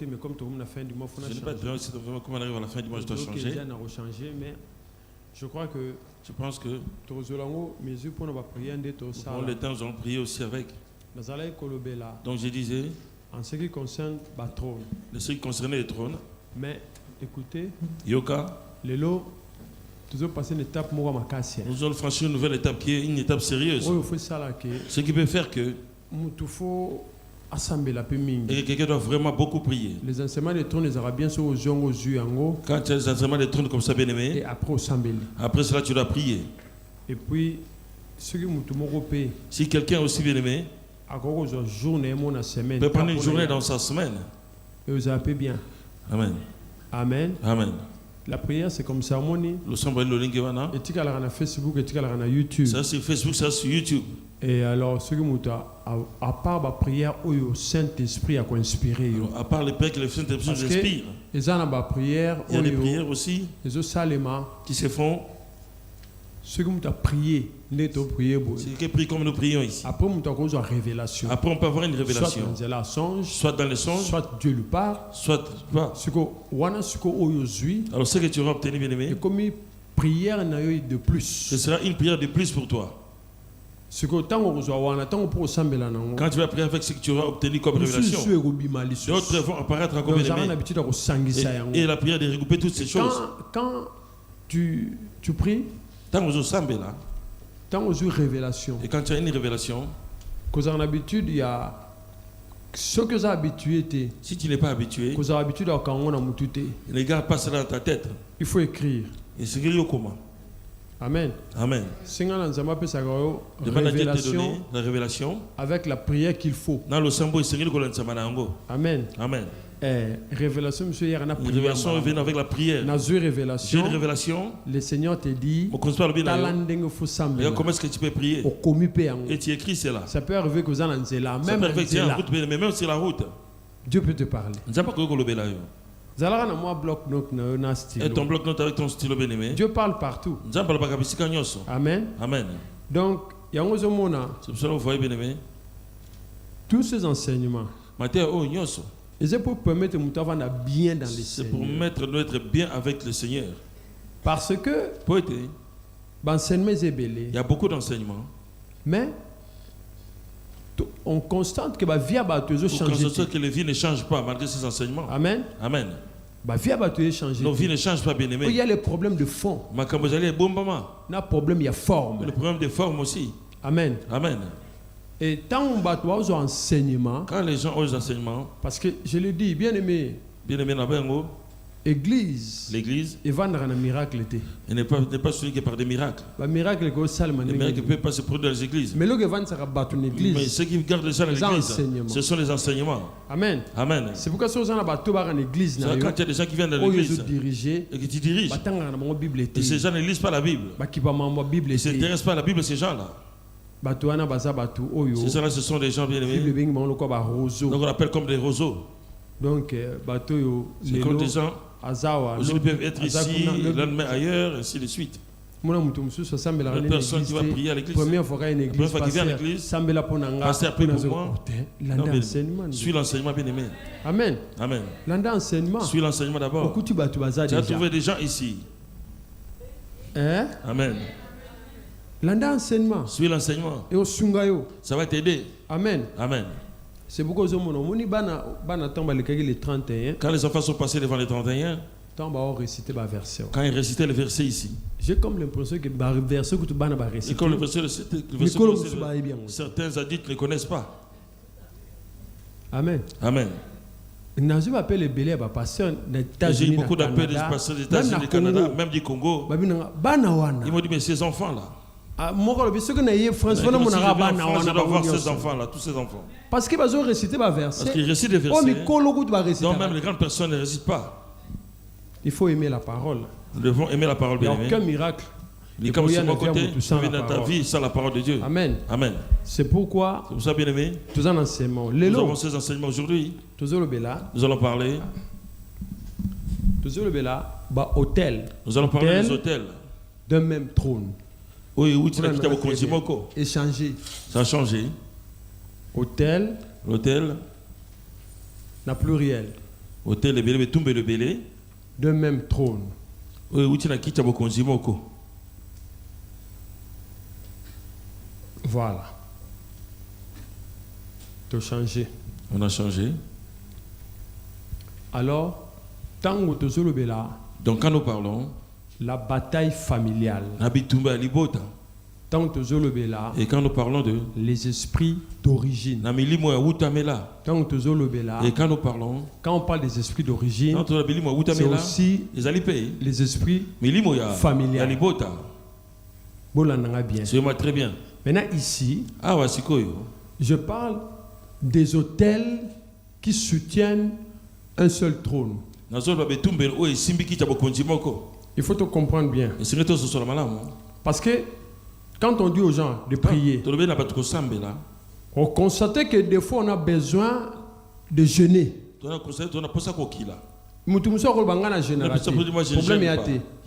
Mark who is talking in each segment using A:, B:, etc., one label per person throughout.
A: mais comme tout le monde a fait du mois,
B: je n'ai pas de vraiment comment on arrive à la fin du mois, je dois changer.
A: Mais je crois que
B: je pense que
A: pour le
B: temps, nous allons prier aussi avec. Donc je disais,
A: en ce qui concerne le trône,
B: ce qui concernait le trône,
A: mais écoutez,
B: Yoka,
A: les lots, nous allons passer une étape
B: nous allons franchir une nouvelle étape qui est une étape sérieuse. Ce qui peut faire que et quelqu'un doit vraiment beaucoup prier.
A: Les enseignements des trônes, les Arabiens sont aux yeux.
B: Quand tu as les enseignements des trônes comme ça, bien aimé,
A: et après
B: cela, tu dois prier.
A: Et puis,
B: si quelqu'un aussi bien aimé peut prendre une journée dans sa semaine,
A: bien.
B: Amen.
A: Amen.
B: Amen.
A: La prière, c'est comme ça.
B: Le sombre le link
A: et tu as Facebook et tu as YouTube.
B: Ça c'est Facebook, ça c'est YouTube.
A: Et alors, ce que à part la prière, où le Saint-Esprit a inspiré.
B: À part les prières que le Saint-Esprit inspire.
A: Il y a
B: des prières aussi qui se font.
A: Ce que tu as prié,
B: c'est que prie comme nous prions ici.
A: Après, on peut révélation.
B: Après, on peut avoir une révélation.
A: Soit dans les songes, soit Dieu lui parle,
B: soit pas. Alors, ce que tu auras obtenu, bien aimé,
A: prière de plus.
B: Ce sera une prière de plus pour toi. Quand tu vas prier avec ce que tu auras obtenu comme révélation, d'autres vont apparaître comme bien. Et la prière de regrouper toutes ces choses.
A: Quand tu pries,
B: tant
A: aux révélations.
B: Et quand tu as une révélation,
A: en habitude, il y a ce que tu as habitué.
B: Si tu n'es pas habitué, les gars passent dans ta tête.
A: Il faut écrire.
B: Et c'est écrit comment?
A: Amen.
B: Amen. La révélation
A: avec la prière qu'il faut.
B: Amen. Amen.
A: Révélation, monsieur, il y a
B: une révélation vient avec la prière. J'ai une révélation.
A: Le Seigneur te dit
B: comment est-ce que tu peux prier? Et tu écris cela.
A: Ça peut arriver que vous en êtes là.
B: Même sur la route.
A: Dieu peut te parler.
B: Et ton bloc-notes avec ton stylo bien-aimé.
A: Dieu parle partout. Amen.
B: Amen.
A: Donc, il y a un
B: c'est pour cela que vous voyez bien-aimé.
A: Tous ces enseignements. Et c'est pour permettre de bien dans les
B: C'est pour mettre nous être bien avec le Seigneur.
A: Parce que il
B: y a beaucoup d'enseignements.
A: Mais on constate que la vie
B: que les vies ne changent pas malgré ces enseignements.
A: Amen.
B: Amen.
A: Nos
B: vies ne changent pas, bien aimé.
A: Il y a les problèmes de fond.
B: Il y a
A: problème, il y a forme.
B: Le problème de forme aussi.
A: Amen.
B: Amen.
A: Et tant on bat aux enseignements,
B: quand les gens ont les enseignements,
A: parce que je le dis, bien aimé, l'église, et vendre un miracle.
B: Il n'est pas celui qui est par des miracles.
A: Les miracles ne
B: peuvent pas se produire dans les églises.
A: Mais
B: ceux qui gardent les gens dans l'église, ce sont les enseignements.
A: Amen.
B: Amen.
A: C'est pourquoi si on a dans l'église,
B: quand il y a des gens qui viennent dans l'église et qui te dirigent, et ces gens ne lisent pas la Bible, ils ne s'intéressent pas à la Bible, ces gens-là. Ces gens-là, ce sont des gens bien aimés. Donc on appelle comme des roseaux.
A: Donc,
B: c'est comme des gens ils peuvent être ici, le lendemain ailleurs, ainsi de suite. La personne qui va prier à l'église,
A: première fois
B: qu'il vient à l'église, passer après pour moi, suis l'enseignement bien aimé.
A: Amen.
B: Amen.
A: L'enseignement.
B: Suis l'enseignement d'abord. Tu as trouvé des gens ici. Amen.
A: L'enseignement.
B: Suis l'enseignement. Ça va t'aider.
A: Amen.
B: Amen.
A: C'est pourquoi
B: quand les enfants sont passés devant les 31, quand ils récitaient le verset ici,
A: j'ai comme l'impression que le verset que tu vas réciter,
B: comme le verset certains adultes ne connaissent pas.
A: Amen.
B: Amen. J'ai eu beaucoup d'appels des pasteurs des États-Unis, du Canada, même du Congo. Ils m'ont dit, mais ces enfants-là,
A: je dois
B: voir ces enfants-là, tous ces enfants.
A: Parce qu'ils réciter le verset.
B: Parce qu'ils récitent les versets. Donc même les grandes personnes ne récitent pas.
A: Il faut aimer la parole.
B: Nous devons aimer la parole.
A: Il n'y a aucun miracle.
B: Et comme sur mon côté, dans ta vie sans la parole de Dieu.
A: Amen.
B: Amen.
A: C'est pourquoi,
B: c'est pour ça, bien aimé,
A: nous
B: avons ces enseignements aujourd'hui. Nous allons parler.
A: Nous allons
B: parler des hôtels
A: d'un même trône.
B: Oui,
A: échanger.
B: Ça a changé.
A: Hôtel.
B: L'hôtel.
A: Na pluriel. d'un même trône. Voilà. Tu as changé.
B: On a changé.
A: Alors,
B: donc quand nous parlons,
A: la bataille familiale.
B: Et quand nous parlons de
A: les esprits d'origine.
B: Et quand nous parlons,
A: quand on parle des esprits d'origine, c'est aussi les esprits familiales.
B: C'est très bien.
A: Maintenant ici, je parle des autels qui soutiennent un seul trône. Il faut te comprendre bien. Parce que quand on dit aux gens de prier, on constate que des fois on a besoin de jeûner.
B: Je
A: ne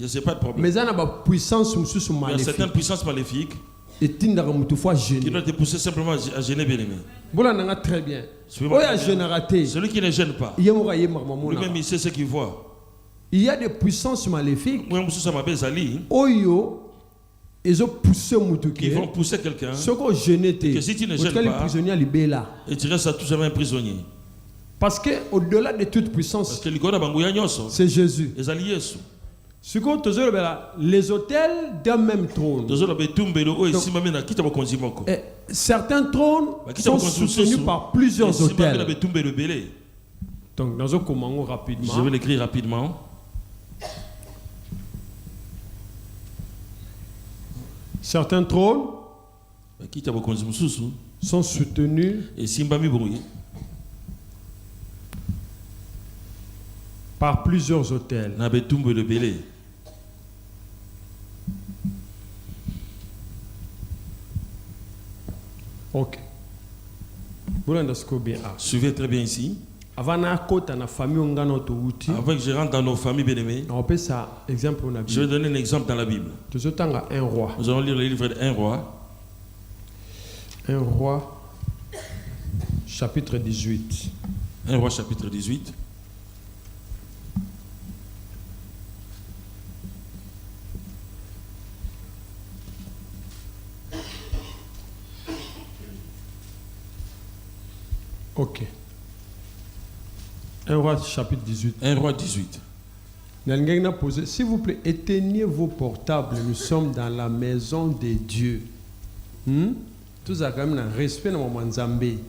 A: sais pas de problème. Mais il y a une puissance maléfique.
B: Il y a certaines puissances maléfiques
A: qui
B: doivent te pousser simplement à gêner, bien aimé.
A: Très bien.
B: Celui qui ne gêne pas, lui-même il sait ce qu'il voit.
A: Il y a des puissances maléfiques qui
B: vont pousser quelqu'un.
A: Que
B: si tu ne gênes pas, et tu restes tout simplement un prisonnier.
A: Parce qu'au-delà de toute puissance, c'est Jésus. Les autels d'un même trône. Donc, certains trônes sont soutenus par plusieurs autels. Donc,
B: je vais l'écrire rapidement.
A: Certains trônes sont soutenus par plusieurs autels. Ok.
B: Suivez très bien ici. Avant que je rentre dans nos familles bien-aimées, je vais donner un exemple dans la Bible. Nous allons lire le livre de 1 Roi.
A: 1 Roi, chapitre 18.
B: 1 Roi, chapitre 18.
A: Ok. 1 Roi chapitre 18.
B: 1 Roi 18.
A: S'il vous plaît, éteignez vos portables. Nous sommes dans la maison de Dieu. Tout ça quand même un respect dans mon Zambé.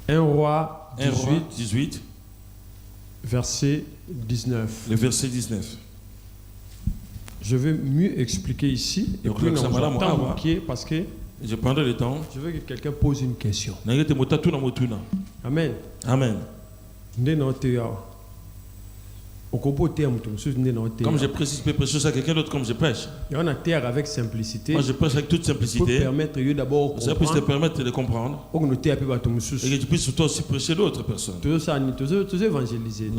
A: 1 Roi
B: 18.
A: Verset 19.
B: Le verset 19.
A: Je vais mieux expliquer ici. Et puis on va manquer parce que
B: je prendrai le temps.
A: Je veux que quelqu'un pose une question. Amen.
B: Amen.
A: Comme
B: je précise, je peux prêcher à quelqu'un d'autre comme je prêche.
A: Avec simplicité.
B: Moi je prêche avec toute simplicité.
A: Ça
B: puisse te permettre de comprendre. Et que tu puisses toi aussi prêcher d'autres personnes. Nous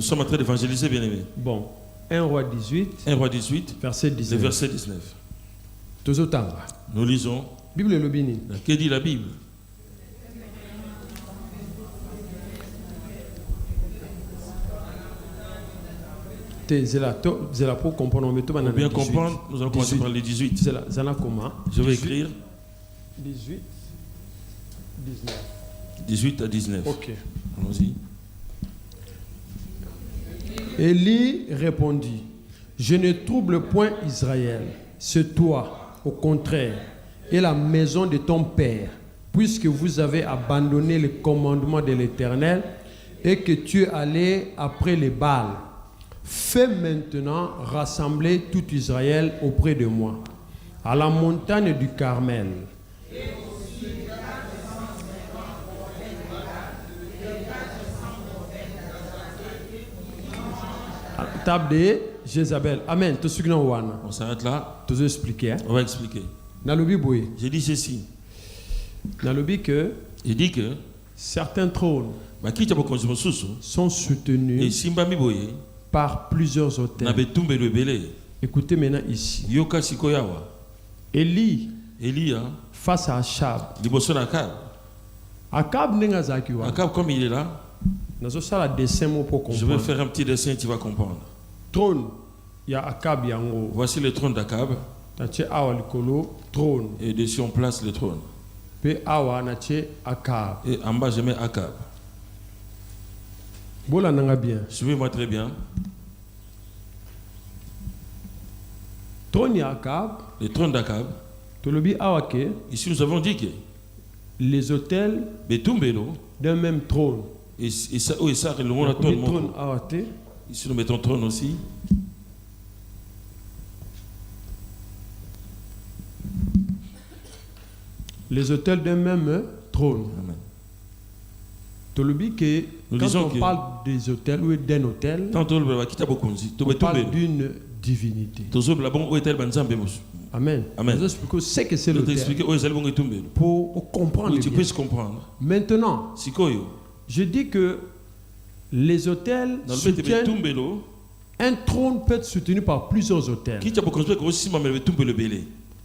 B: sommes en train d'évangéliser, bien aimé.
A: Bon. 1 Roi 18.
B: 1 Roi 18.
A: Verset 19.
B: Le verset 19. Nous lisons.
A: Bible le bini.
B: Que dit la Bible?
A: Pour comprendre,
B: bien comprendre, nous allons commencer par les 18. Je vais écrire
A: 18, 19.
B: 18 à 19.
A: Ok.
B: Allons-y.
A: Élie répondit: je ne trouble point Israël, c'est toi, au contraire, et la maison de ton père, puisque vous avez abandonné le commandement de l'Éternel et que tu es allé après les Baals. Fais maintenant rassembler tout Israël auprès de moi, à la montagne du Carmel. Table de Jézabel. Amen.
B: On s'arrête là.
A: Tu veux expliquer?
B: On va expliquer.
A: J'ai
B: dit ceci.
A: Il dit que certains trônes sont soutenus par plusieurs autels. Écoutez maintenant ici. Élie,
B: face à Achab.
A: Akab
B: comme il est là, Je vais faire un petit dessin, tu vas comprendre.
A: Trône, il y a Akab yango.
B: Voici le trône d'Akab. Et dessus on place le trône. Et en bas je mets Akab. Suivez-moi très bien.
A: Trône ya Akab.
B: Le trône d'Akab. Ici nous avons dit que
A: les autels d'un même trône.
B: Et ça, le monde trône. Ici nous mettons trône aussi.
A: Les autels d'un même trône. Quand on parle des autels ou d'un autel, on parle d'une divinité. Amen.
B: Amen.
A: Vous expliquez ce que c'est l'autel pour comprendre.
B: Tu puisses comprendre.
A: Maintenant, je dis que les autels soutiennent. Un trône peut être soutenu par plusieurs autels.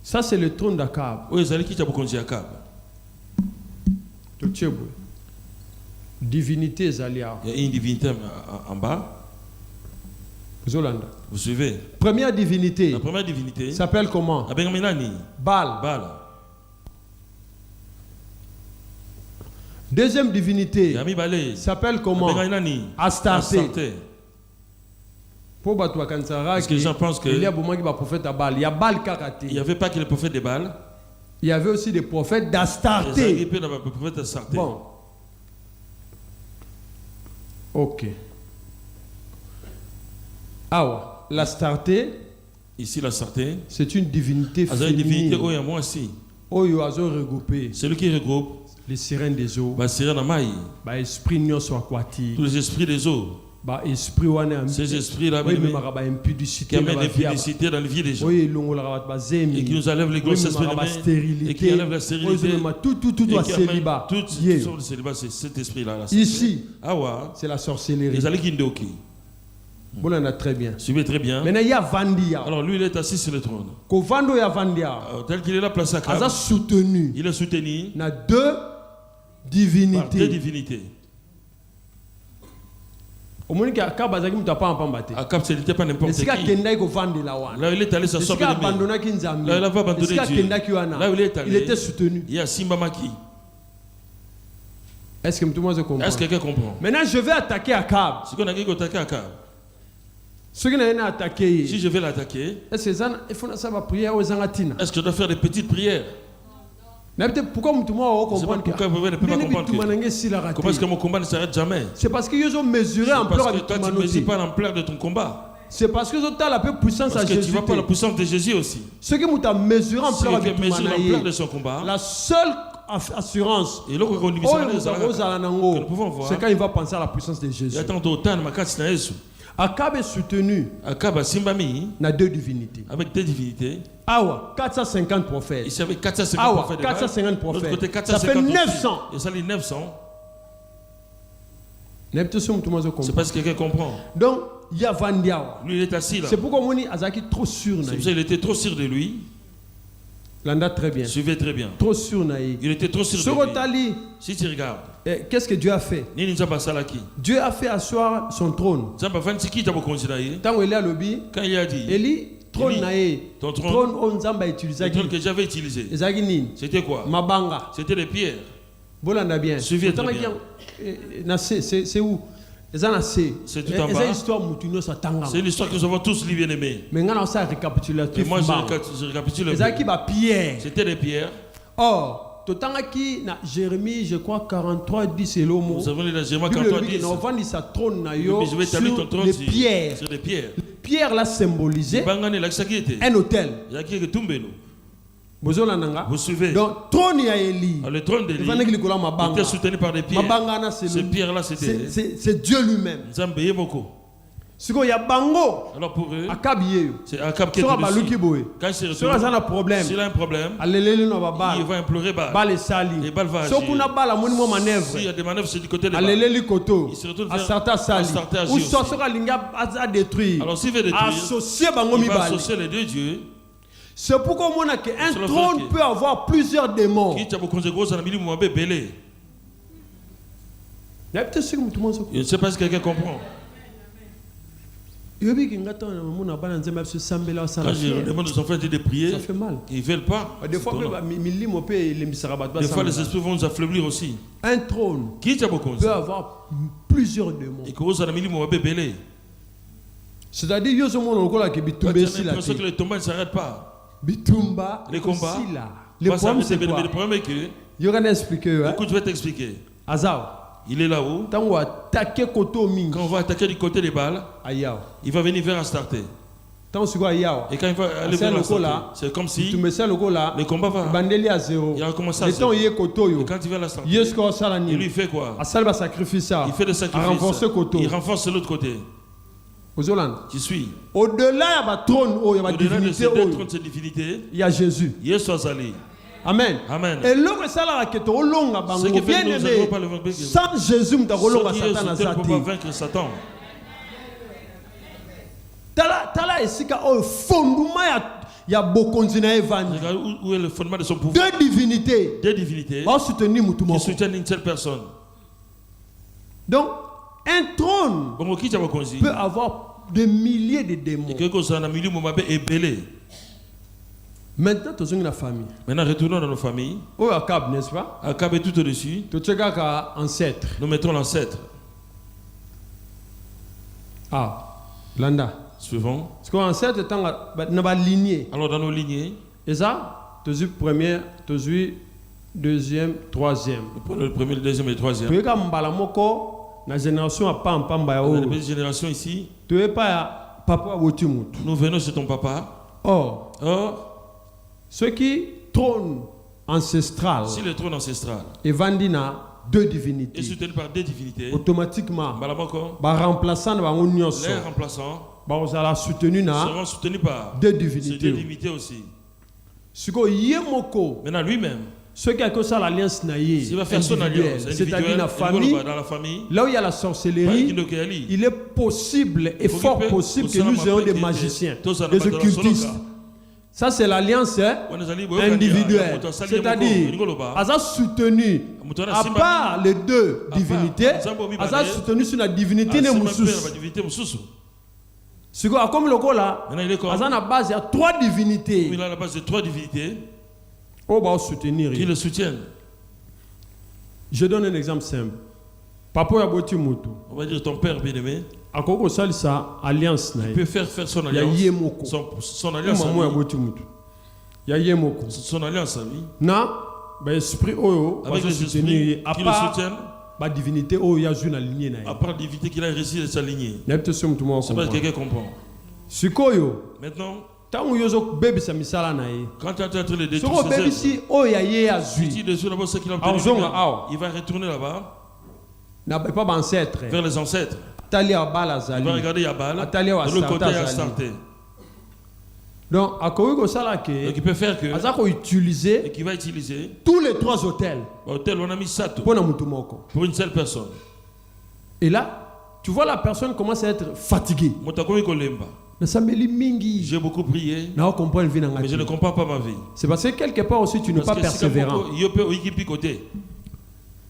A: Ça, c'est le trône d'Akab. Divinité Zalia.
B: Il y a une divinité en bas. Vous suivez?
A: Première divinité.
B: La première divinité
A: s'appelle comment? Baal. Deuxième divinité s'appelle comment? Astarté.
B: Parce que les gens pensent que
A: il y a beaucoup de prophètes à Baal. Il y a Baal Karaté.
B: Il n'y avait pas que les prophètes de Baal.
A: Il y avait aussi des prophètes d'Astarté. Bon. Ok. Ah, l'Astarté.
B: Ici, l'Astarté.
A: C'est une divinité féminine.
B: C'est lui qui regroupe
A: les sirènes des eaux. Esprit aquatique.
B: Tous les esprits des eaux. Ces esprits-là qui amènent l'impudicité dans la vie des gens. Et qui nous enlèvent les grosses esprits de main. Et qui enlèvent la stérilité.
A: Tout à célibat.
B: Tout le célibat, c'est cet esprit-là.
A: Ici, c'est la sorcellerie. Très bien.
B: Suivez très bien.
A: Maintenant, il y a Vandia.
B: Alors lui, il est assis sur le trône. Tel qu'il est là, placé à Akab.
A: Il
B: est soutenu.
A: Il y a deux divinités.
B: Deux divinités. Akab, ce n'était pas n'importe qui. Là, il est allé s'asseoir. Là, il a abandonné Dieu. Là, il est allé.
A: Il était soutenu.
B: Il y a Simbamaki.
A: Est-ce que tout le monde comprend?
B: Est-ce que quelqu'un comprend?
A: Maintenant, je vais attaquer Akab.
B: Ce qu'on a dit attaquer Akab.
A: Si
B: je vais l'attaquer, est-ce que je dois faire des petites prières?
A: Pourquoi vous ne pouvez pas
B: comprendre? Comment est-ce que mon combat ne s'arrête jamais?
A: C'est parce qu'ils ont mesuré l'ampleur de
B: toi, tu ne mesures pas l'ampleur de ton combat.
A: C'est parce qu'ils ont la puissance à Jésus.
B: Parce que tu vois pas la puissance de Jésus aussi.
A: Ce qui vous a mesuré l'ampleur
B: de son combat.
A: La seule assurance
B: que nous pouvons voir,
A: c'est quand il va penser à la puissance de Jésus. Akab est soutenu.
B: Akab
A: a deux divinités.
B: Avec deux divinités.
A: 450 prophètes.
B: Ici avec 450 prophètes.
A: 450 prophètes.
B: Côté, 450
A: ça fait 900.
B: Et ça, les 900.
A: C'est
B: parce que quelqu'un comprend.
A: Donc, il y a Vandia.
B: Lui, il est assis là.
A: C'est pourquoi Moni Azaki trop sûr.
B: C'est pour ça qu'il était trop sûr de lui.
A: Landa très bien.
B: Suivez très bien.
A: Trop sûr.
B: Il était trop sûr de lui. Si tu regardes.
A: Qu'est-ce que Dieu a fait? Dieu a fait asseoir son trône. Quand il a lobby,
B: quand il a dit,
A: Eli, trône
B: le trône que j'avais utilisé. C'était quoi?
A: Mabanga.
B: C'était des pierres.
A: Bolanda bien.
B: Suivez très bien.
A: C'est où?
B: C'est tout en bas. C'est une histoire que nous avons tous lu, bien aimés.
A: Mais moi, je
B: récapitule. C'était des pierres.
A: Or, Jérémie, je crois 43, 10 c'est l'homme.
B: Nous avons lu dans Jérémie 43, 10.
A: Je vais établir ton trône
B: sur des pierres.
A: Pierre l'a symbolisé un hôtel.
B: Vous suivez.
A: Donc, trône ya Eli.
B: Le trône d'Élie était soutenu par des pierres. Ces pierres-là,
A: c'est Dieu lui-même. Alors
B: pour eux,
A: c'est
B: Akab qui est dessus.
A: Quand il s'il a un problème,
B: il va implorer Baal. Et Baal va agir. S'il y a des manœuvres, c'est du côté de Baal. Il se retourne vers Astarté agir aussi. Alors s'il veut détruire, il va associer les deux dieux.
A: C'est pourquoi on a qu'un trône peut avoir plusieurs démons.
B: Je ne sais pas si quelqu'un comprend.
A: Quand je
B: demande aux enfants de prier,
A: ça fait mal.
B: Ils ne veulent pas.
A: Des fois,
B: les esprits vont nous affaiblir aussi.
A: Un trône peut avoir plusieurs démons. C'est-à-dire, il y a
B: l'impression que les combats ne s'arrêtent pas. Les combats.
A: Le problème, c'est quoi?
B: Le problème est que.
A: Je
B: vais t'expliquer. Il est là-haut. Quand on va attaquer du côté des balles, il va venir vers Astarté. Et quand il va aller vers Astarté, c'est comme si le combat va. Il a recommencé à zéro. Et quand il va à l'Astarté, il lui fait quoi? Il fait des sacrifices. Il renforce l'autre côté. Tu suis.
A: Au-delà de
B: cette divinité,
A: il y a Jésus. Amen.
B: Amen.
A: Et l'homme est là qui est au long à Bango. Bien aimé. Sans Jésus, nous avons
B: vaincre Satan.
A: Tala esika o fondement ya bokonzina evani.
B: Où est le fondement de son pouvoir?
A: Deux divinités.
B: Qui soutiennent une seule personne.
A: Donc, un trône peut avoir des milliers de démons. Maintenant, tu es dans la famille.
B: Maintenant, retournons dans nos familles.
A: Oh, Akab, n'est-ce pas?
B: Akab est tout au-dessus.
A: Ancêtre.
B: Nous mettons l'ancêtre.
A: Ah, Landa.
B: Suivons.
A: Parce que l'ancêtre est dans la lignée.
B: Alors, dans nos lignées.
A: Et ça, tu es premier, tu es deuxième, troisième.
B: Le premier, le deuxième et le troisième.
A: Tu es comme la génération à pas
B: la deuxième génération ici.
A: Tu es pas papa Wotimut.
B: Nous venons chez ton papa.
A: Or, ce qui trône ancestral.
B: Si le trône ancestral.
A: Et Vandina, deux divinités.
B: Et soutenu par deux divinités.
A: Automatiquement.
B: Remplaçants. Les remplaçants.
A: Seront
B: soutenus par
A: deux divinités.
B: Deux divinités aussi.
A: Maintenant
B: lui-même.
A: Ce qui a que ça l'alliance naïe.
B: Il va faire son alliance.
A: C'est-à-dire dans la famille. Là où il y a la sorcellerie, il est possible et fort possible que nous ayons des magiciens, des occultistes. Ça, c'est l'alliance individuelle. C'est-à-dire, Asa soutenu, à part les deux divinités, Asa soutenu sur la divinité de Moussous. Comme le là, Asa na base, il y a trois divinités.
B: Il a la base de trois divinités.
A: Soutenir.
B: Qui le soutiennent.
A: Je donne un exemple simple. Papa Yaboti Moutou.
B: On va dire ton père bien-aimé.
A: Alliance.
B: Il peut faire son alliance. Son alliance. Son alliance à lui.
A: Non, esprit
B: avec les esprits qui le soutiennent.
A: La divinité
B: à part la divinité qu'il a réussi de s'aligner.
A: C'est
B: pas quelqu'un comprend. Maintenant.
A: Quand
B: tu es en train de détruire ses œuvres, si tu dessus d'abord ce qu'il a obtenu, il va retourner là-bas vers les ancêtres. Il va regarder Yabal, de l'autre côté Astarté.
A: Donc
B: il peut faire que et qui va utiliser
A: tous les trois hôtels.
B: Hôtel, on a mis Sato pour une seule personne.
A: Et là, tu vois la personne commence à être fatiguée.
B: J'ai beaucoup prié, mais je ne comprends pas ma vie.
A: C'est parce que quelque part aussi tu n'es pas persévérant.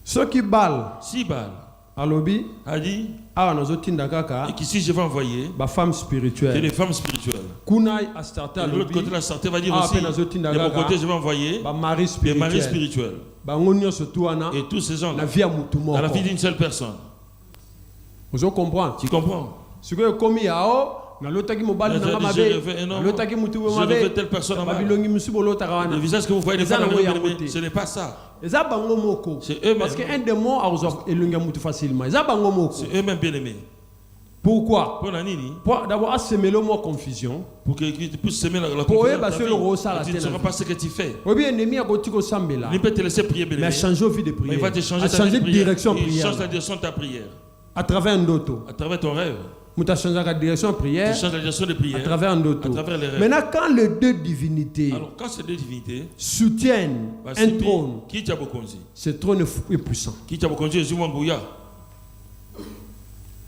A: Ceux qui ballent,
B: si ballent,
A: Alobi
B: a dit,
A: et
B: qu'ici je vais envoyer
A: femme spirituelle.
B: C'est des femmes spirituelles.
A: De
B: l'autre côté, la Astarté va dire aussi, de mon côté je vais envoyer des maris spirituels. Et tous ces gens-là, dans la vie d'une seule personne.
A: Vous comprenez?
B: Tu comprends?
A: Ce que comme je
B: refais telle personne à ma vie. Le visage que vous voyez, ce n'est pas ça. C'est eux-mêmes.
A: Parce qu'un démon a facilement.
B: C'est eux-mêmes bien aimés.
A: Pourquoi? Pour d'abord assembler le mot confusion.
B: Pour que tu puisses semer la confusion. Tu ne sauras pas ce que tu fais. Il peut te laisser prier,
A: mais changer vie de prière.
B: Il va te changer
A: de direction de
B: prière. Il change la direction de ta prière.
A: À travers un auto.
B: À travers ton rêve.
A: Tu changes la direction de prière.
B: Tu changes la direction de prière.
A: À travers un auto.
B: À travers les rêves.
A: Maintenant, quand les deux divinités.
B: Alors, quand ces deux divinités
A: soutiennent un trône.
B: Qui t'a beaucoup dit?
A: Ce trône est puissant.
B: Qui t'a beaucoup dit? Jésus Mambouya.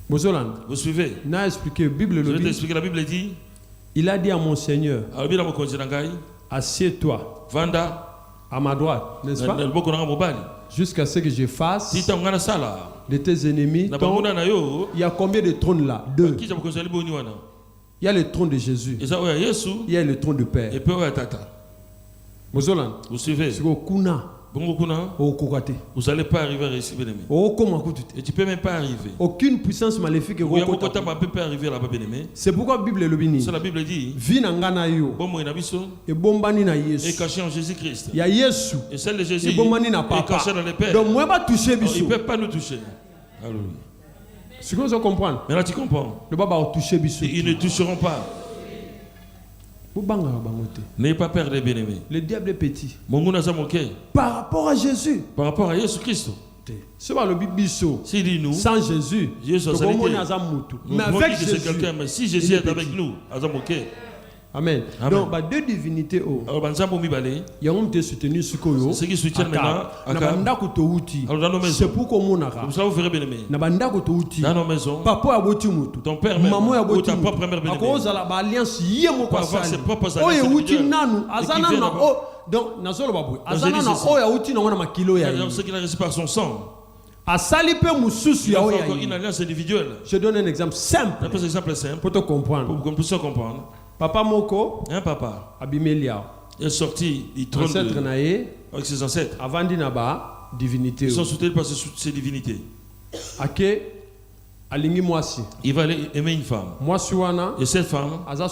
B: Vous suivez?
A: N'a expliqué la Bible.
B: Je vais t'expliquer. La Bible dit.
A: Il a dit à mon Seigneur.
B: Alors,
A: assieds-toi.
B: Vanda.
A: À ma droite, n'est-ce pas? Jusqu'à ce que je fasse de tes ennemis. Donc, il y a combien de trônes là? 2. Il y a le trône de Jésus. Il y a le trône du Père.
B: Vous suivez? Vous n'allez pas arriver à réussir, bien-aimé. Et tu ne peux même pas arriver.
A: Aucune puissance maléfique ne
B: peut arriver là-bas, bien-aimé.
A: C'est pourquoi la Bible dit.
B: La Bible dit. Et caché en Jésus-Christ. Et celle de Jésus. Et caché dans les pères.
A: Donc moi pas toucher
B: biso. Il ne peut pas nous toucher. Alléluia.
A: Ce que vous comprenez.
B: Maintenant tu comprends. Ils ne toucheront pas. N'ayez pas peur des bien-aimés.
A: Le diable est petit.
B: Par
A: rapport à Jésus.
B: Par rapport à Jésus-Christ.
A: S'il
B: dit nous,
A: sans Jésus,
B: mais avec Jésus, mais si Jésus est avec nous,
A: Amen. Donc, deux divinités. Il y a un soutenu
B: ceux qui soutiennent maintenant.
A: C'est pourquoi
B: dans nos maisons, ton père même, ou ta propre mère bien-aimée, pour avoir ses propres alliances.
A: Donc,
B: ce qu'il a reçu par son sang.
A: Une
B: alliance individuelle.
A: Je donne un exemple simple.
B: Un exemple simple.
A: Pour te comprendre.
B: Pour qu'on puisse comprendre.
A: Papa Moko.
B: Un papa.
A: Abimelia.
B: Il est sorti du trône avec ses ancêtres.
A: Avant d'inaba divinité.
B: Ils sont soutenus par ces divinités.
A: Ake alingi mwasi.
B: Il va aller aimer une femme.
A: Mwasi wana.
B: Et cette femme
A: est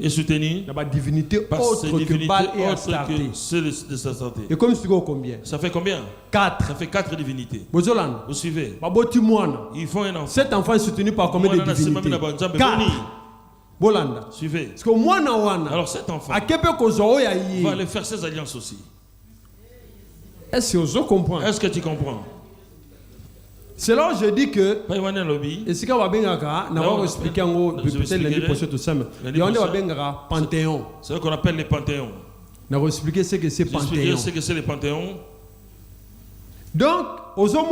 A: soutenue
B: par des divinités
A: autres que Baal et Astarté. Et comme tu vois combien?
B: Ça fait combien?
A: 4.
B: Ça fait 4 divinités.
A: Vous
B: suivez?
A: Ils
B: font un enfant.
A: Cet enfant est soutenu par combien de divinités? 4. Bolanda.
B: Suivez.
A: Parce que moi
B: alors cet enfant va aller faire ses alliances aussi.
A: Est-ce que je comprends?
B: Est-ce que tu comprends?
A: C'est là où je dis que et si on va expliquer peut-être lundi prochain tout ça, il y a un panthéon.
B: C'est ce qu'on appelle les panthéons.
A: On va expliquer ce que c'est panthéon.
B: Ce que c'est les panthéons.
A: Donc, aux hommes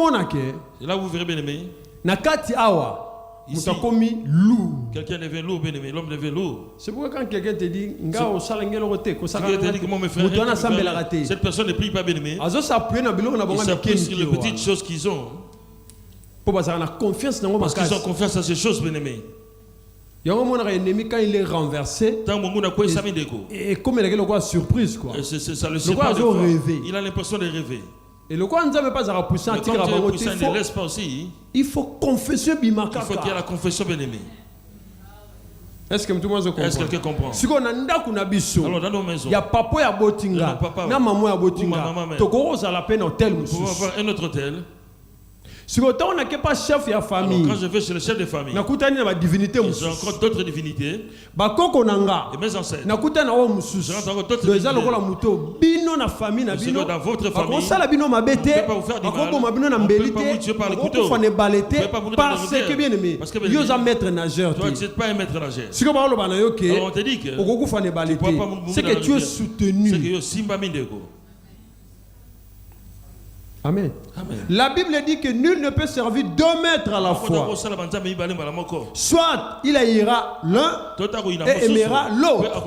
B: là vous verrez bien aimé.
A: Nakati awa.
B: Ici, quelqu'un devient lourd, bien aimé. L'homme devient lourd.
A: C'est pourquoi quand quelqu'un te dit,
B: cette personne ne prie pas, bien aimé. Il s'appuie sur les petites choses qu'ils ont. Parce qu'ils ont confiance à ces choses, bien aimé.
A: Quand il est renversé, et comme il a une surprise, quoi.
B: Ça le surprend. Il a l'impression de rêver.
A: Et le quoi ne pas à puissant il faut confesser bimaka.
B: Il faut qu'il y ait la confession, bien aimé.
A: Est-ce que tout le monde comprend?
B: Est-ce que quelqu'un comprend?
A: Si on a
B: alors dans nos maisons,
A: il y a papa ya botinga, na maman ya botinga. Toko à la peine hôtel.
B: Pour avoir un autre hôtel.
A: Si on n'a pas chef de famille,
B: quand je vais chez le chef de famille,
A: je
B: rencontre d'autres divinités. Et mes ancêtres. Je rencontre d'autres divinités. Dans votre famille, on ne peut pas vous faire du mal. On ne peut pas vous tuer par le couteau.
A: Parce que bien aimé, tu es maître nageur.
B: Toi, tu n'es pas un maître nageur.
A: Alors
B: on te dit que
A: c'est que tu es soutenu.
B: C'est que Simba Mindeko.
A: Amen. Amen. La Bible dit que nul ne peut servir 2 maîtres à la fois. Soit il haïra l'un et aimera l'autre.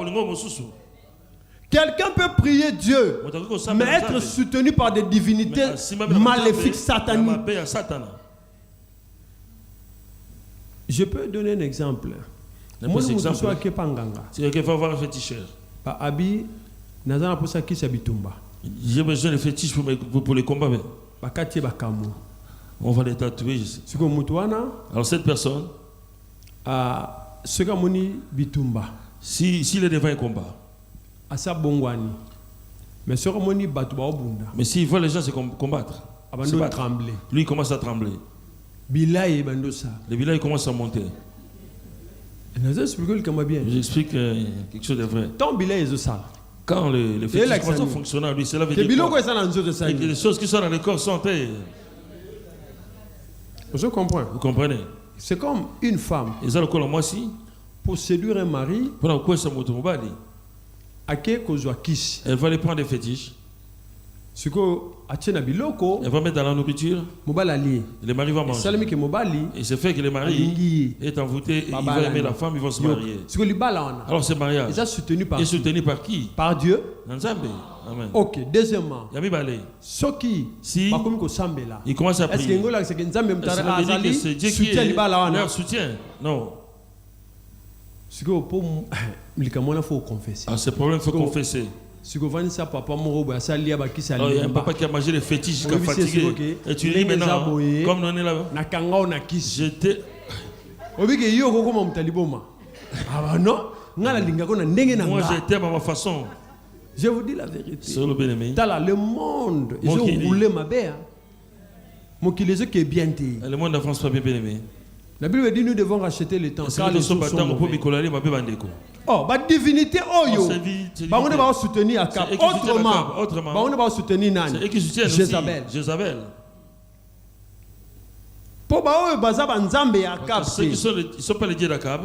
A: Quelqu'un peut prier Dieu, mais être soutenu par des divinités maléfiques, sataniques. Je peux donner un exemple. Moi, je suis
B: quelqu'un va avoir un féticheur. J'ai besoin de fétiches pour les combats. On va les tatouer ici. Alors cette personne, s'il est devant un combat, mais s'il voit les gens se combattre, lui il commence à trembler. Les bilas commencent à monter. J'explique quelque chose de vrai. Quand le fétiche fonctionne, lui, cela veut dire que les choses qui sont dans le corps sont...
A: Je comprends.
B: Vous comprenez?
A: C'est comme une femme. Pour séduire un mari,
B: elle va aller prendre des fétiches. Elle va mettre dans la nourriture. Le mari va manger. Et c'est fait que le mari est envoûté, il va aimer la femme, ils vont se marier. Alors ce mariage est soutenu par qui?
A: Par Dieu.
B: Amen.
A: Ok, deuxièmement.
B: Si il commence à prier, est-ce que c'est Dieu qui est leur soutien? Non.
A: C'est ce problème, il faut confesser.
B: Il y a un papa qui a mangé les fétiches jusqu'à fatigué. Et tu dis maintenant, comme on est là, j'étais. Moi j'étais à ma façon.
A: Je vous dis la vérité.
B: Le
A: monde, ils ont roulé ma bête.
B: Le monde n'avance pas bien aimé.
A: La Bible dit nous devons racheter le temps. Car les choses sont mauvais. Oh, la divinité, on va soutenir Akab. Autrement, on va soutenir Nani.
B: Jézabel.
A: Pour Akab.
B: Ceux qui ne sont pas les dieux d'Akab.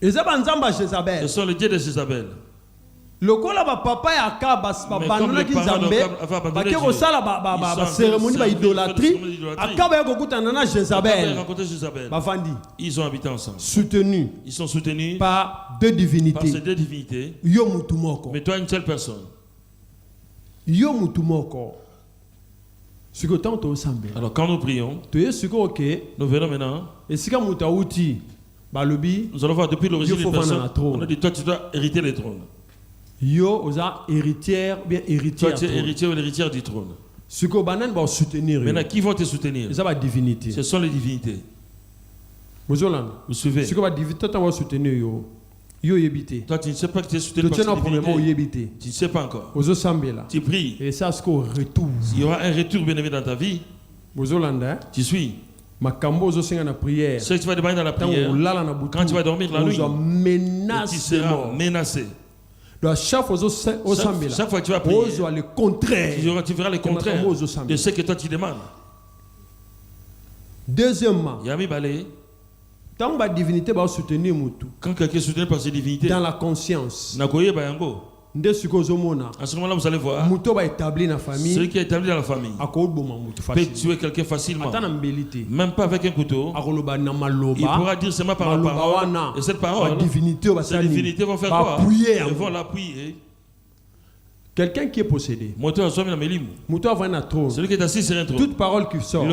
A: Ce
B: sont les dieux de Jézabel.
A: Le papa et Akab abandonné la cérémonie d'idolâtrie. Akab a rencontré Jézabel.
B: Ils ont habité ensemble.
A: Ils sont
B: soutenus
A: par deux divinités.
B: Par ces deux divinités. Mais toi une seule personne. Alors quand nous prions, nous venons maintenant. Nous allons voir depuis l'origine des personnes. On a dit toi tu dois hériter les trônes.
A: Héritière, bien héritière.
B: Toi tu es héritier ou l'héritière du trône.
A: Maintenant
B: qui vont te soutenir? Ce sont les divinités.
A: Vous
B: suivez? Toi tu ne sais pas que tu es soutenu par ces divinités. Tu ne sais pas encore. Tu pries.
A: Et ça, il
B: y aura un retour bien aimé dans ta vie. Tu suis? Ce que tu vas demander dans la prière, quand tu vas dormir la nuit, tu seras menacé.
A: Chaque fois
B: que tu vas prier, tu verras le contraire de ce que toi tu demandes.
A: Deuxièmement,
B: quand quelqu'un est soutenu par ses divinités,
A: dans la conscience,
B: à ce moment-là, vous allez voir, celui qui est établi dans la famille peut tuer quelqu'un facilement, même pas avec un couteau. Il pourra dire seulement par la parole, et cette parole, ces divinités vont faire quoi? Ils vont l'appuyer.
A: Quelqu'un qui est possédé,
B: celui qui est assis sur un trône,
A: toute parole qui sort,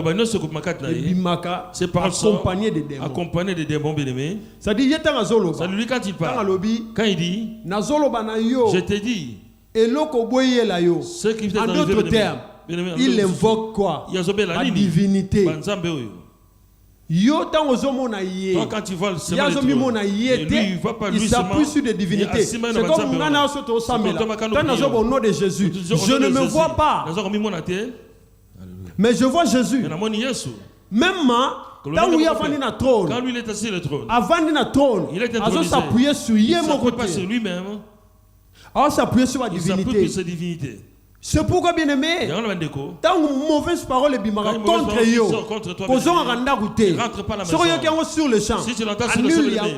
B: ces paroles sont accompagnées des démons bien-aimés.
A: Ça dit,
B: lui quand il parle, quand il dit, je t'ai dit,
A: ce qui en d'autres termes, il invoque quoi? La divinité.
B: Toi, quand tu vois le Seigneur, il
A: s'appuie sur des divinités. C'est comme au nom de Jésus. Je ne me vois pas, mais je vois Jésus. Même quand lui a vendu le trône,
B: quand lui est assis sur le trône,
A: il est intronisé. S'appuyer sur
B: lui-même.
A: Alors s'appuyer sur la divinité. C'est pourquoi, bien aimé, tant que mauvaise parole est contre eux, posons un randa goûté. Sur le champ,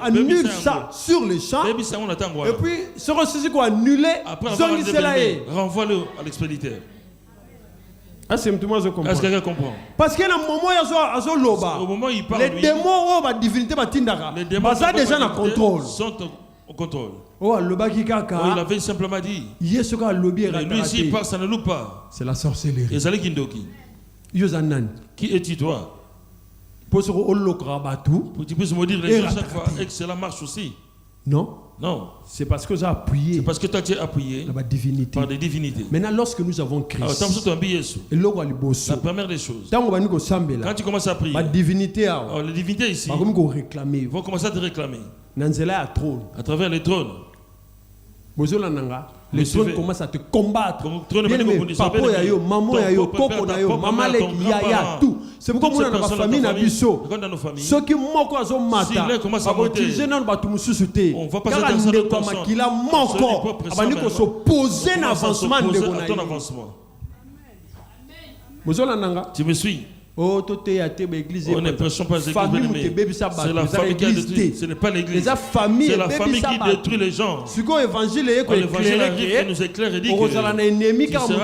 A: annule ça sur le champ. Et puis, ce que quoi annuler,
B: renvoie-le à l'expéditeur.
A: Est-ce que
B: quelqu'un comprend?
A: Parce qu'il y a un moment où il parle, les démons, la divinité, les démons déjà en contrôle.
B: Au contrôle.
A: Il
B: avait simplement dit. Lui ici il parle, ça ne loupe pas.
A: C'est la sorcellerie.
B: Qui es-tu toi? Pour que tu puisses me dire les choses chaque fois et que cela marche aussi.
A: Non. C'est parce que j'ai appuyé.
B: C'est parce que toi tu es appuyé par des divinités.
A: Maintenant, lorsque nous avons Christ,
B: la première des choses, quand tu commences à prier, les divinités ici vont commencer à te réclamer. À travers les trônes.
A: Les trônes commencent à te combattre. Papa yayo, maman yayo, koko yayo, maman leki yaya, tout. C'est pourquoi nous dans la famille nabiso. Ceux qui moquent à son matin, on utiliser non batu mususuté. Car on ne peut pas qu'il a moko. Abani ko s'opposer à l'avancement de
B: ton avancement. Tu me suis? On ne prêchons pas les églises. C'est la famille qui a détruit. Ce n'est pas l'église. C'est la famille qui détruit les gens. Quand l'évangile arrive, il nous éclaire et dit que sera l'ennemi que celui.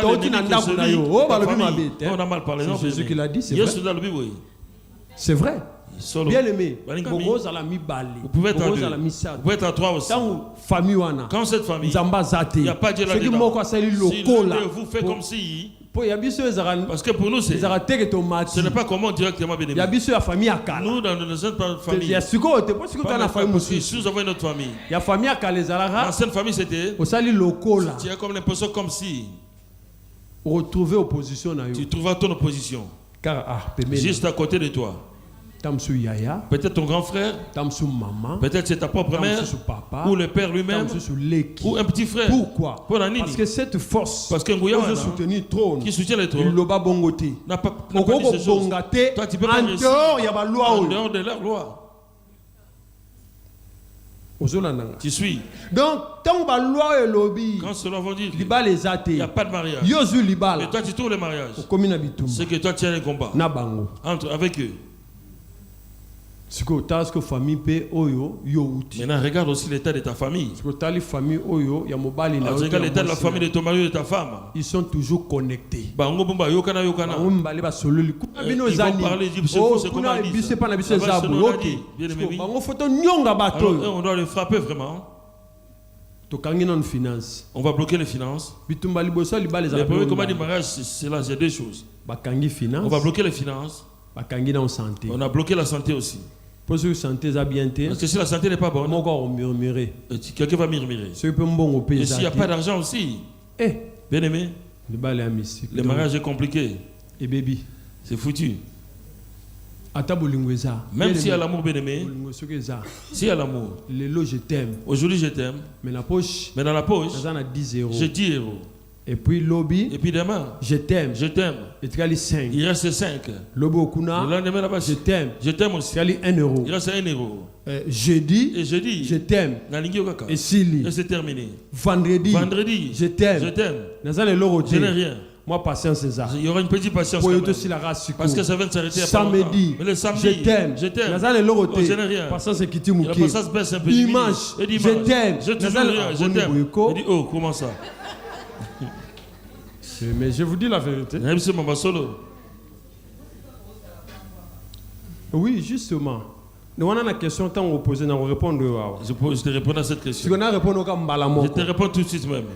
B: On a mal parlé.
A: C'est Jésus qui l'a dit, c'est vrai. C'est vrai. Bien aimé, vous
B: pouvez être à deux. Vous pouvez être à trois aussi. Quand cette famille, il n'y a pas Dieu là-dedans. Si l'un de vous fait comme si... Parce que pour nous, ce n'est pas comment directement béni. Nous, dans notre famille, nous avons une autre famille. L'ancienne famille, c'était comme l'impression comme si tu trouvais ton opposition juste à côté de toi. Peut-être ton grand frère, peut-être c'est ta propre mère, ou le père lui-même, ou un petit frère.
A: Pourquoi? Parce que cette force
B: qui soutient le trône n'a pas dit ces choses. Toi, tu peux pas réussir en dehors de leur loi. Tu suis.
A: Donc,
B: quand cela veut dire qu'il n'y a pas de mariage, et toi tu trouves le mariage, c'est que toi tu as un combat avec eux. Maintenant, regarde aussi l'état de ta famille. Regarde l'état de la famille de ton mari et de ta femme.
A: Ils sont toujours connectés.
B: Ils vont parler, c'est comment ils disent. On doit les frapper vraiment. On va bloquer les finances. Le premier combat du mariage, c'est là, il y a deux choses. On va bloquer les finances. On a bloqué la santé aussi. Parce que si la santé n'est pas bonne, quelqu'un va murmurer. Et s'il n'y a pas d'argent aussi, bien aimé, le mariage est compliqué. C'est foutu. Même s'il y a l'amour, bien aimé, s'il y a l'amour, aujourd'hui je t'aime, mais dans la poche, j'ai 10 euros.
A: Et puis
B: demain,
A: je t'aime.
B: Il reste 5. Le lendemain là-bas, je t'aime aussi.
A: Il euro.
B: Il reste 1 euro.
A: Jeudi, je t'aime.
B: Et c'est terminé.
A: Vendredi, je t'aime.
B: Je n'ai rien.
A: Moi, patience, c'est ça.
B: Il y aura une petite patience. Parce que ça vient de s'arrêter.
A: Samedi, je t'aime.
B: Je n'ai rien.
A: Patience, c'est qui
B: la patience baisse un peu.
A: Dimanche, je t'aime.
B: Je t'aime. Il dit, oh, comment ça?
A: Mais je vous dis la vérité. Oui, justement. Nous avons une question tant opposée, nous répondre.
B: Je te réponds à cette question.
A: Je
B: te réponds tout de suite même.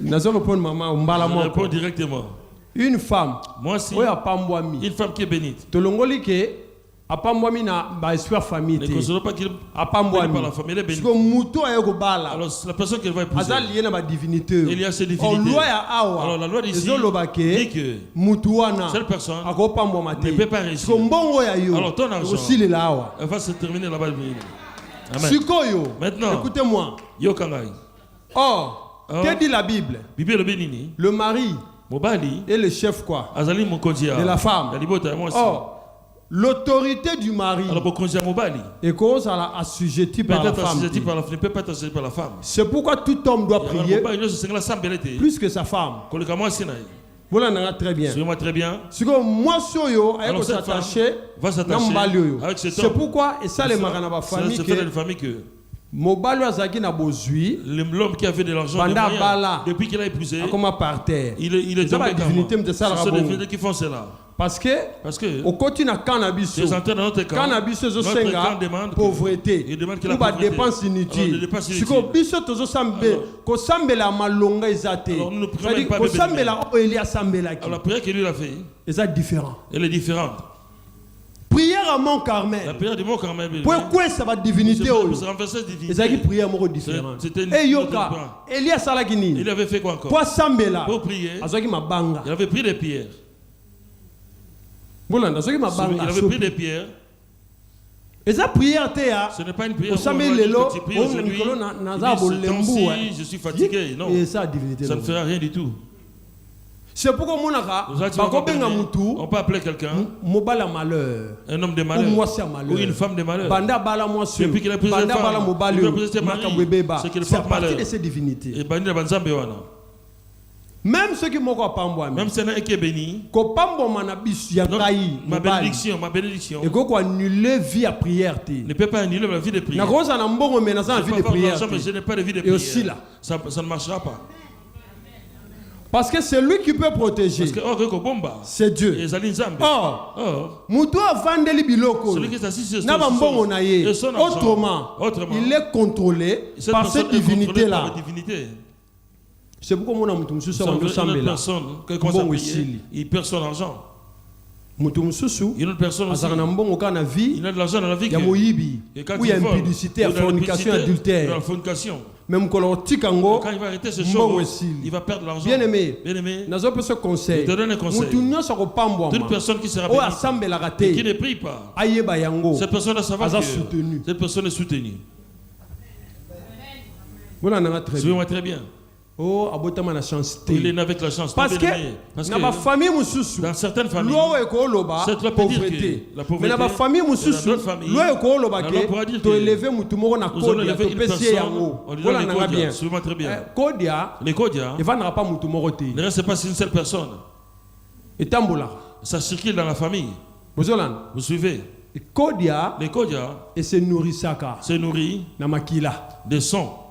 A: Je
B: réponds directement.
A: Une femme.
B: Moi aussi. Une femme qui est bénite.
A: Apambwami na ba esprit famille.
B: Ne considère pas qu'il
A: apambwami
B: par la famille est bénie.
A: Parce que muto ayeko bala.
B: Alors la personne qu'elle va épouser.
A: Azal lié na ba divinité.
B: Il y a ses divinités.
A: Alors
B: la loi d'ici
A: dit que mutuana.
B: Cette personne
A: akopambwa mate.
B: Ne peut pas réussir.
A: Mbongo ya yo.
B: Alors ton argent.
A: Aussi les là.
B: Elle va se terminer là-bas.
A: Amen. Sikoyo.
B: Maintenant.
A: Écoutez-moi.
B: Yo kangai.
A: Que dit la Bible? Le mari est le chef quoi? De la femme. L'autorité du mari est cause à la assujettie par la femme. C'est pourquoi tout homme doit prier plus que sa femme. Voilà, très bien.
B: Très bien.
A: C'est pourquoi, et ça, les marins famille que
B: l'homme qui avait de l'argent depuis qu'il a épousé,
A: par terre.
B: Il est tombé divinité qui font cela.
A: Parce que au continent cannabis, cannabis demande pauvreté, ou pas dépenses inutiles. Si ko biso tozo sambe, ko sambela malonga ezate. C'est-à-dire ko sambela Elia sambela ki.
B: Alors la prière que lui a fait,
A: c'est différent.
B: Elle est différente.
A: Prière à Mont Carmel.
B: La prière du Mont Carmel.
A: Pourquoi ça va divinité?
B: C'est
A: une prière différente. Et Yoka, Elia Salagini.
B: Il avait fait quoi encore?
A: Pour sambela.
B: Pour prier. Il avait pris des pierres. Il avait pris des pierres.
A: Et ça prière
B: ce n'est pas une prière. Je suis fatigué. Non. Ça ne fera rien du tout.
A: C'est pourquoi
B: on peut appeler quelqu'un un homme de malheur ou une femme de malheur. Depuis qu'il a pris cette femme, il va poser ses maris. C'est qu'il porte malheur.
A: C'est partie de ces divinités. Même ceux qui m'ont pas
B: même si est béni,
A: ma bénédiction, et qu'on annuler vie à prière.
B: Ne peut pas annuler la vie de prière. Mais je n'ai pas de vie de prière.
A: Et aussi là,
B: ça ne marchera pas.
A: Parce que c'est lui qui peut protéger. C'est Dieu. Or, celui qui est assis sur son autrement, il est contrôlé par cette divinité-là. C'est pourquoi mon amour,
B: il perd son argent.
A: Il y a
B: une autre personne aussi.
A: Il
B: a de l'argent dans la vie.
A: Il y a impudicité, fornication, adultère. Même quand
B: il va arrêter ce jour, il va perdre l'argent.
A: Bien aimé, je
B: conseil. Je te donne un conseil. Toute personne qui sera bénie, qui ne prie pas, cette personne doit savoir que cette personne est soutenue. Suivez-moi très bien.
A: Oh, la chance.
B: Il est né avec la chance.
A: Parce que dans ma famille,
B: dans certaines familles,
A: c'est la pauvreté. Mais dans ma famille, nous élever
B: très bien. Les Kodia,
A: il
B: ne reste pas une seule personne. Ça circule dans la famille. Vous suivez? Les Kodia,
A: et se nourrit
B: de sang.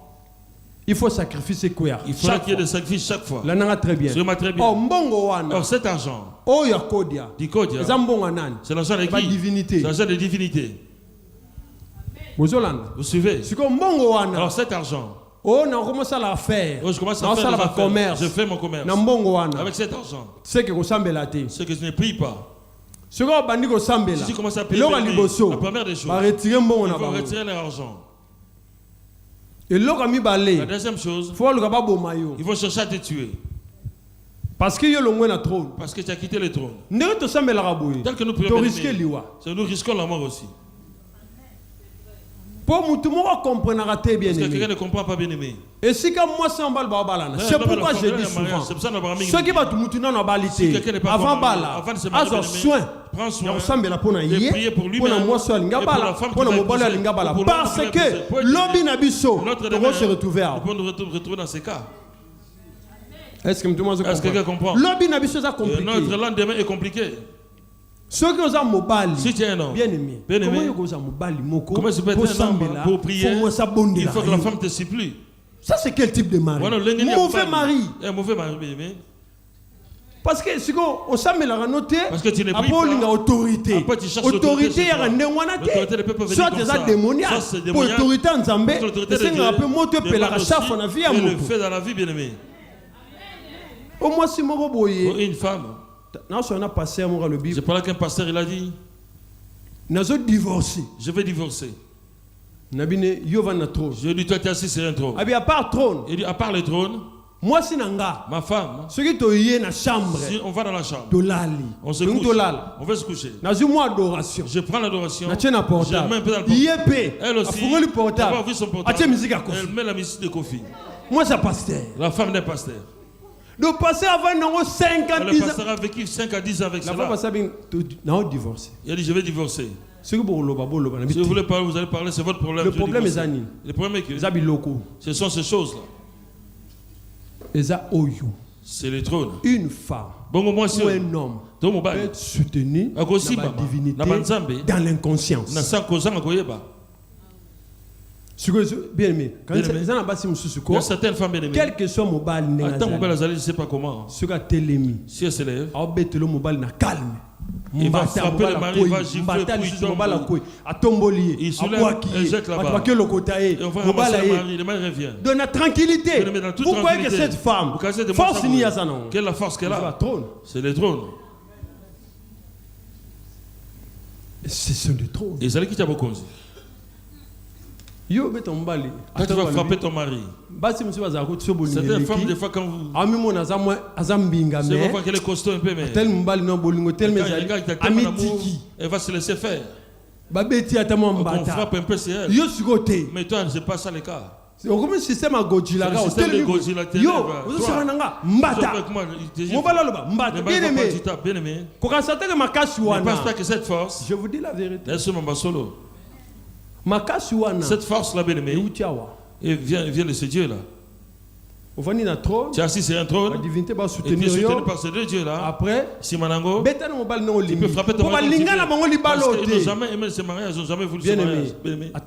A: Il faut sacrifier quoi?
B: Il faut qu'il y ait des sacrifices chaque fois.
A: Là, très bien.
B: Or, cet argent, c'est l'argent de qui?
A: Divinité.
B: C'est l'argent de divinité. Vous suivez? Alors, cet argent,
A: on commence à la faire.
B: Je commence à faire mon commerce. Je fais mon commerce. Avec cet argent,
A: c'est que
B: je ne prie pas.
A: Si tu
B: commences à payer, la première des choses, il faut retirer l'argent.
A: Et la
B: deuxième chose, il faut chercher à te tuer.
A: Parce que
B: tu as quitté le trône. Tel que nous prions, nous risquons la mort aussi.
A: Parce que
B: quelqu'un ne comprend pas bien aimé.
A: Et si moi c'est pourquoi je dis souvent, ceux qui avant bala, prends soin
B: de prier pour lui,
A: parce que l'homme n'abisso se retrouver.
B: On peut nous retrouver dans ces cas.
A: Est-ce que
B: quelqu'un comprend? Notre lendemain est compliqué.
A: Ceux qui ont mobile,
B: si tu es un homme,
A: bien aimé,
B: comment tu peux être un homme pour prier? Il faut que la femme te supplie.
A: Ça c'est quel type de mari? Mauvais mari.
B: Un mauvais mari, bien aimé.
A: Parce que si on s'amène la noter,
B: parce que tu ne pries pas.
A: Autorité.
B: Autorité,
A: il y a un démoniaque. Soit des démoniaques. Pour autorité en Zambé, c'est un peu moto pela chaf on a vu
B: le fait dans la vie, bien aimé.
A: Au moins si mon
B: une femme.
A: Je
B: parle qu'un pasteur, il a dit, je vais divorcer. Je lui dis, toi tu es assis sur un trône.
A: À part trône.
B: Il dit, à part le trône,
A: moi si nanga,
B: ma femme,
A: ce qui te na chambre,
B: si on va dans la chambre,
A: on
B: se couche, on va se coucher.
A: Adoration.
B: Je prends l'adoration,
A: je mets un peu dans le
B: portable. Elle aussi, elle va ouvrir son portable.
A: Elle
B: met la musique de Kofi.
A: Moi c'est pasteur.
B: La femme d'un pasteur.
A: De passer avant 5 à 10 ans.
B: Le pasteur a vécu 5 à 10 ans avec cela.
A: La femme a divorcé.
B: Il a dit, je vais divorcer.
A: Si vous
B: voulez parler, vous allez parler, c'est votre problème.
A: Le problème est
B: le problème est que ce sont ces choses-là. C'est le trône.
A: Une femme ou un homme peut être soutenu dans la divinité, dans l'inconscience. Bien aimé, quand il y a
B: certaines femmes bien aimées,
A: quel que soit mon bal,
B: je ne sais pas comment. Si elle se lève, il va frapper le mari, il va gifler, il soulève, il jette là-bas. Et on va ramasser le mari revient.
A: De la tranquillité. Vous croyez que cette femme, force n'y a ça non?
B: Quelle est la force qu'elle a? C'est le trône.
A: C'est le trône.
B: Et c'est qui t'a beaucoup. Quand tu vas frapper ton mari, certaines femmes, des fois, quand vous. C'est parfois qu'elle est costaud un peu, mais. Elle va se laisser faire. On frappe un peu, c'est elle. Mais toi, c'est pas ça le cas.
A: C'est comme un système à Godzilla. Yo, vous savez, mbata. Bien aimé.
B: Ne pense pas que cette force.
A: Je vous dis la vérité.
B: Cette force-là, bien aimé, et vient de ce Dieu-là. Tu es assis sur un trône. Et tu es soutenu par ces deux dieux-là.
A: Après,
B: tu peux frapper ton mari. Parce qu'ils n'ont jamais aimé ce mariage, ils n'ont jamais voulu se marier.